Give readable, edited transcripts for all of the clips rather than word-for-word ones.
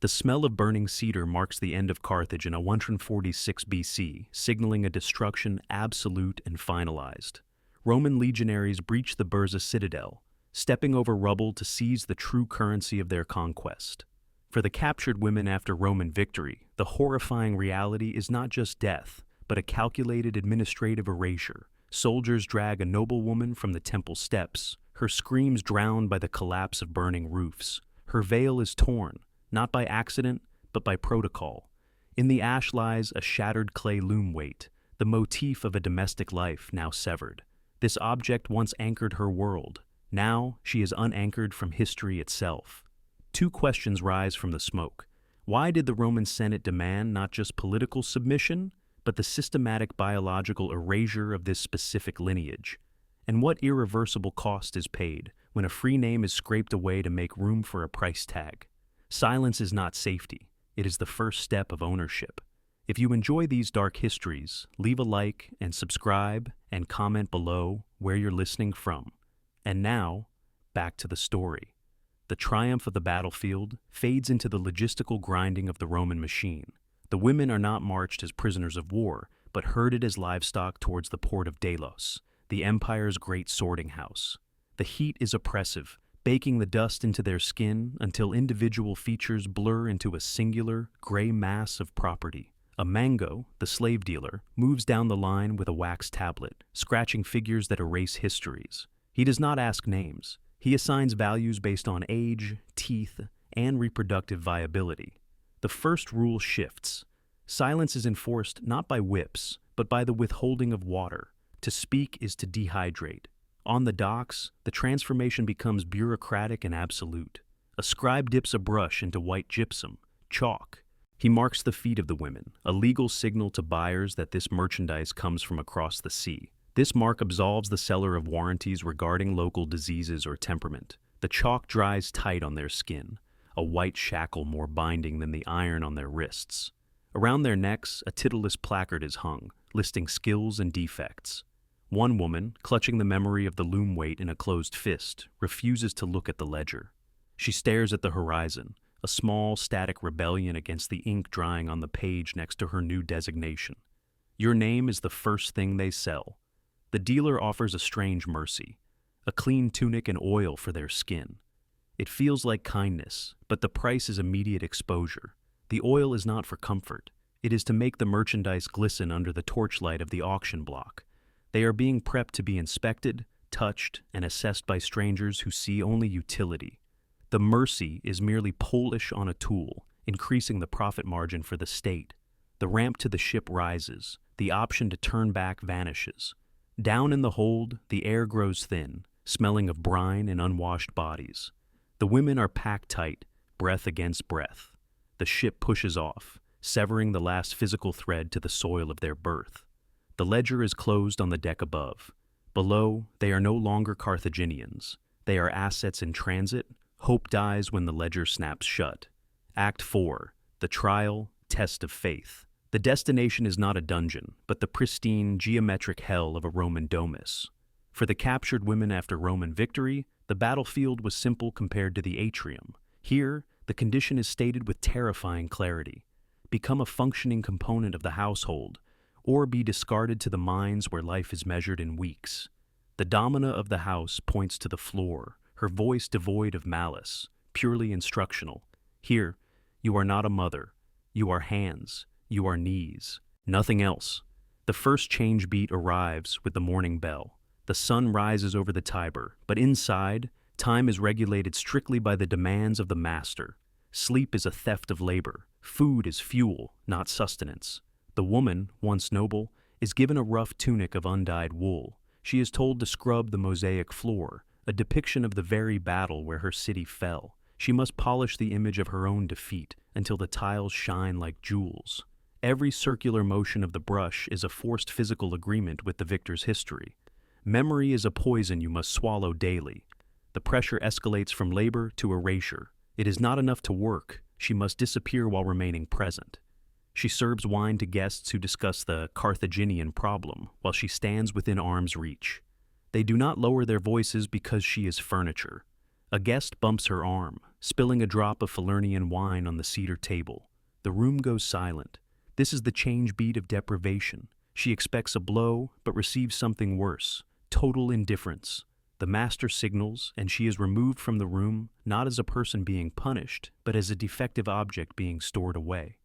The smell of burning cedar marks the end of Carthage in 146 BC, signaling a destruction absolute and finalized. Roman legionaries breached the Bursa citadel, stepping over rubble to seize the true currency of their conquest. For the captured women after Roman victory, the horrifying reality is not just death, but a calculated administrative erasure. Soldiers drag a noblewoman from the temple steps, her screams drowned by the collapse of burning roofs. Her veil is torn, not by accident, but by protocol. In the ash lies a shattered clay loom weight, the motif of a domestic life now severed. This object once anchored her world. Now she is unanchored from history itself. Two questions rise from the smoke. Why did the Roman Senate demand not just political submission, but the systematic biological erasure of this specific lineage? And what irreversible cost is paid when a free name is scraped away to make room for a price tag? Silence is not safety. It is the first step of ownership. If you enjoy these dark histories, leave a like and subscribe and comment below where you're listening from. And now, back to the story. The triumph of the battlefield fades into the logistical grinding of the Roman machine. The women are not marched as prisoners of war, but herded as livestock towards the port of Delos, the empire's great sorting house. The heat is oppressive, baking the dust into their skin until individual features blur into a singular, gray mass of property. A mango, the slave dealer, moves down the line with a wax tablet, scratching figures that erase histories. He does not ask names. He assigns values based on age, teeth, and reproductive viability. The first rule shifts. Silence is enforced not by whips, but by the withholding of water. To speak is to dehydrate. On the docks, the transformation becomes bureaucratic and absolute. A scribe dips a brush into white gypsum, chalk. He marks the feet of the women, a legal signal to buyers that this merchandise comes from across the sea. This mark absolves the seller of warranties regarding local diseases or temperament. The chalk dries tight on their skin, a white shackle more binding than the iron on their wrists. Around their necks, a titulus placard is hung, listing skills and defects. One woman, clutching the memory of the loom weight in a closed fist, refuses to look at the ledger. She stares at the horizon, a small, static rebellion against the ink drying on the page next to her new designation. Your name is the first thing they sell. The dealer offers a strange mercy, a clean tunic and oil for their skin. It feels like kindness, but the price is immediate exposure. The oil is not for comfort. It is to make the merchandise glisten under the torchlight of the auction block. They are being prepped to be inspected, touched, and assessed by strangers who see only utility. The mercy is merely polish on a tool, increasing the profit margin for the state. The ramp to the ship rises. The option to turn back vanishes. Down in the hold, the air grows thin, smelling of brine and unwashed bodies. The women are packed tight, breath against breath. The ship pushes off, severing the last physical thread to the soil of their birth. The ledger is closed on the deck above. Below, they are no longer Carthaginians. They are assets in transit. Hope dies when the ledger snaps shut. Act 4. The Trial, Test of Faith. The destination is not a dungeon, but the pristine, geometric hell of a Roman domus. For the captured women after Roman victory, the battlefield was simple compared to the atrium. Here, the condition is stated with terrifying clarity. Become a functioning component of the household, or be discarded to the mines where life is measured in weeks. The domina of the house points to the floor, her voice devoid of malice, purely instructional. Here, you are not a mother. You are hands. You are knees. Nothing else. The first change beat arrives with the morning bell. The sun rises over the Tiber, but inside, time is regulated strictly by the demands of the master. Sleep is a theft of labor. Food is fuel, not sustenance. The woman, once noble, is given a rough tunic of undyed wool. She is told to scrub the mosaic floor, a depiction of the very battle where her city fell. She must polish the image of her own defeat until the tiles shine like jewels. Every circular motion of the brush is a forced physical agreement with the victor's history. Memory is a poison you must swallow daily. The pressure escalates from labor to erasure. It is not enough to work. She must disappear while remaining present. She serves wine to guests who discuss the Carthaginian problem while she stands within arm's reach. They do not lower their voices because she is furniture. A guest bumps her arm, spilling a drop of Falernian wine on the cedar table. The room goes silent. This is the change beat of deprivation. She expects a blow, but receives something worse: total indifference. The master signals, and she is removed from the room, not as a person being punished, but as a defective object being stored away.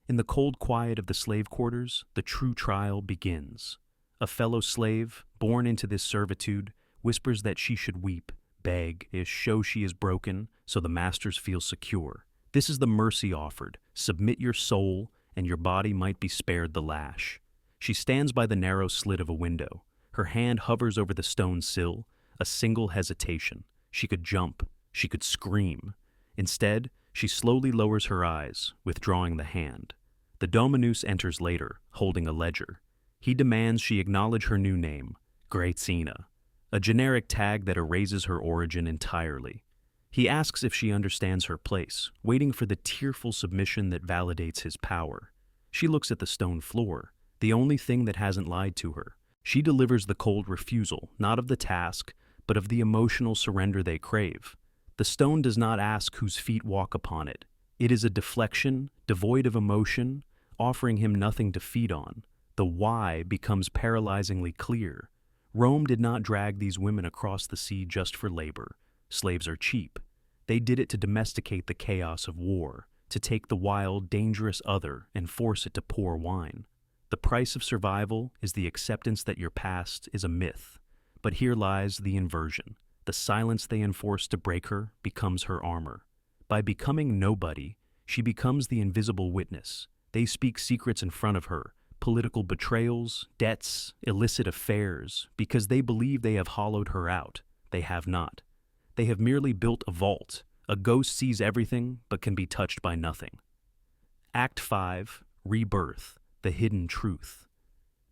In the cold quiet of the slave quarters, the true trial begins. A fellow slave, born into this servitude, whispers that she should weep, beg, show she is broken, so the masters feel secure. This is the mercy offered: submit your soul, and your body might be spared the lash. She stands by the narrow slit of a window. Her hand hovers over the stone sill. A single hesitation. She could jump. She could scream. Instead, she slowly lowers her eyes, withdrawing the hand. The dominus enters later, holding a ledger. He demands she acknowledge her new name, Graetzina, a generic tag that erases her origin entirely. He asks if she understands her place, waiting for the tearful submission that validates his power. She looks at the stone floor, the only thing that hasn't lied to her. She delivers the cold refusal, not of the task, but of the emotional surrender they crave. The stone does not ask whose feet walk upon it. It is a deflection, devoid of emotion, offering him nothing to feed on. The why becomes paralyzingly clear. Rome did not drag these women across the sea just for labor. Slaves are cheap. They did it to domesticate the chaos of war, to take the wild, dangerous other and force it to pour wine. The price of survival is the acceptance that your past is a myth. But here lies the inversion. The silence they enforce to break her becomes her armor. By becoming nobody, she becomes the invisible witness. They speak secrets in front of her, political betrayals, debts, illicit affairs, because they believe they have hollowed her out. They have not. They have merely built a vault. A ghost sees everything, but can be touched by nothing. Act 5, Rebirth, the hidden truth.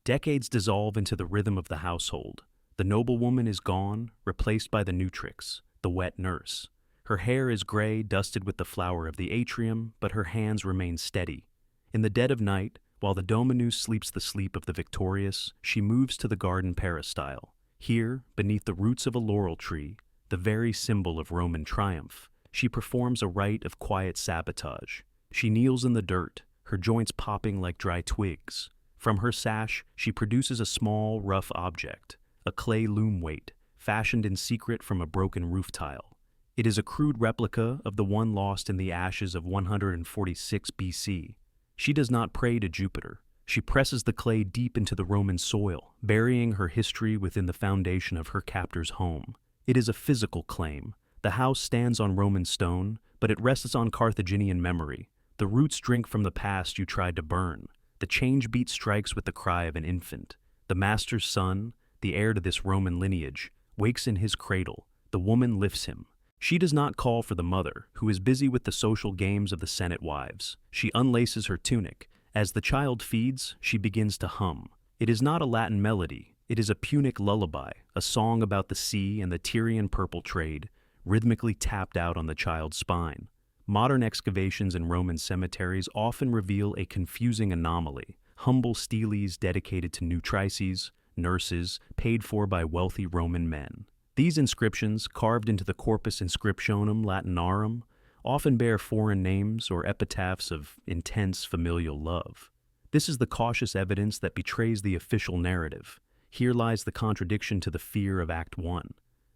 Decades dissolve into the rhythm of the household. The noblewoman is gone, replaced by the nutrix, the wet nurse. Her hair is gray, dusted with the flower of the atrium, but her hands remain steady. In the dead of night, while the dominus sleeps the sleep of the victorious, she moves to the garden peristyle. Here, beneath the roots of a laurel tree, the very symbol of Roman triumph, she performs a rite of quiet sabotage. She kneels in the dirt, her joints popping like dry twigs. From her sash, she produces a small, rough object, a clay loom weight, fashioned in secret from a broken roof tile. It is a crude replica of the one lost in the ashes of 146 BC. She does not pray to Jupiter. She presses the clay deep into the Roman soil, burying her history within the foundation of her captor's home. It is a physical claim. The house stands on Roman stone, but it rests on Carthaginian memory. The roots drink from the past you tried to burn. The change beat strikes with the cry of an infant. The master's son, the heir to this Roman lineage, wakes in his cradle. The woman lifts him. She does not call for the mother, who is busy with the social games of the Senate wives. She unlaces her tunic. As the child feeds, she begins to hum. It is not a Latin melody. It is a Punic lullaby, a song about the sea and the Tyrian purple trade, rhythmically tapped out on the child's spine. Modern excavations in Roman cemeteries often reveal a confusing anomaly: humble steles dedicated to nutrices, nurses, paid for by wealthy Roman men. These inscriptions, carved into the Corpus Inscriptionum Latinarum, often bear foreign names or epitaphs of intense familial love. This is the cautious evidence that betrays the official narrative. Here lies the contradiction to the fear of Act 1.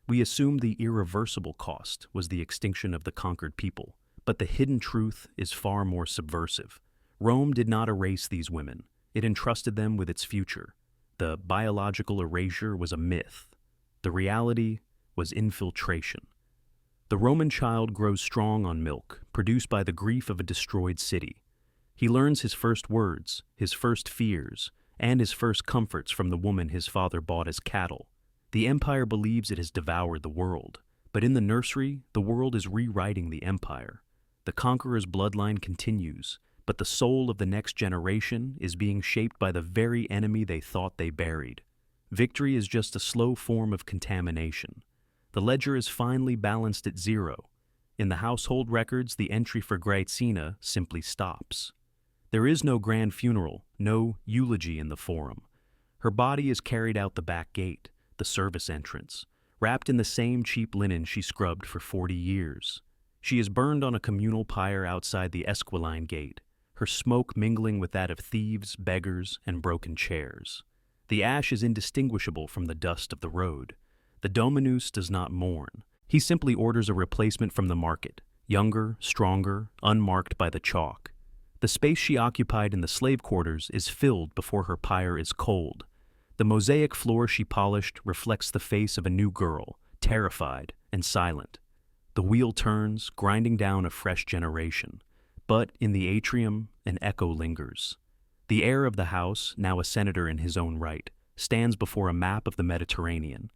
We assume the irreversible cost was the extinction of the conquered people, but the hidden truth is far more subversive. Rome did not erase these women. It entrusted them with its future. The biological erasure was a myth. The reality was infiltration. The Roman child grows strong on milk, produced by the grief of a destroyed city. He learns his first words, his first fears, and his first comforts from the woman his father bought as cattle. The empire believes it has devoured the world, but in the nursery, the world is rewriting the empire. The conqueror's bloodline continues, but the soul of the next generation is being shaped by the very enemy they thought they buried. Victory is just a slow form of contamination. The ledger is finally balanced at 0. In the household records, the entry for Graetzina simply stops. There is no grand funeral, no eulogy in the forum. Her body is carried out the back gate, the service entrance. wrapped in the same cheap linen she scrubbed for 40 years. She is burned on a communal pyre outside the Esquiline Gate, her smoke mingling with that of thieves, beggars, and broken chairs. The ash is indistinguishable from the dust of the road. The Dominus does not mourn. He simply orders a replacement from the market, younger, stronger, unmarked by the chalk. The space she occupied in the slave quarters is filled before her pyre is cold. The mosaic floor she polished reflects the face of a new girl, terrified and silent. The wheel turns, grinding down a fresh generation. But in the atrium, an echo lingers. The heir of the house, now a senator in his own right, stands before a map of the Mediterranean.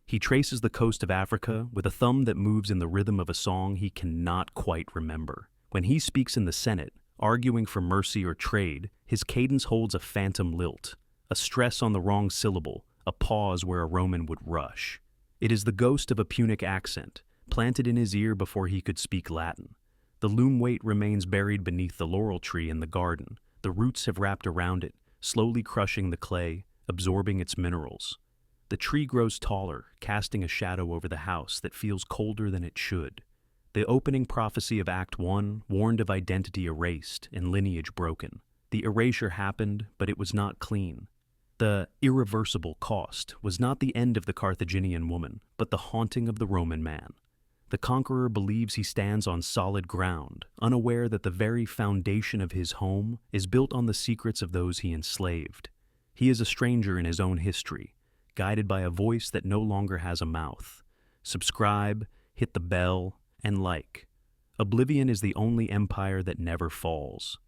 He traces the coast of Africa with a thumb that moves in the rhythm of a song he cannot quite remember. When he speaks in the Senate, arguing for mercy or trade, his cadence holds a phantom lilt, a stress on the wrong syllable, a pause where a Roman would rush. It is the ghost of a Punic accent, planted in his ear before he could speak Latin. The loom weight remains buried beneath the laurel tree in the garden. The roots have wrapped around it, slowly crushing the clay, absorbing its minerals. The tree grows taller, casting a shadow over the house that feels colder than it should. The opening prophecy of Act 1 warned of identity erased and lineage broken. The erasure happened, but it was not clean. The irreversible cost was not the end of the Carthaginian woman, but the haunting of the Roman man. The conqueror believes he stands on solid ground, unaware that the very foundation of his home is built on the secrets of those he enslaved. He is a stranger in his own history, guided by a voice that no longer has a mouth. Subscribe, hit the bell, and like. Oblivion is the only empire that never falls.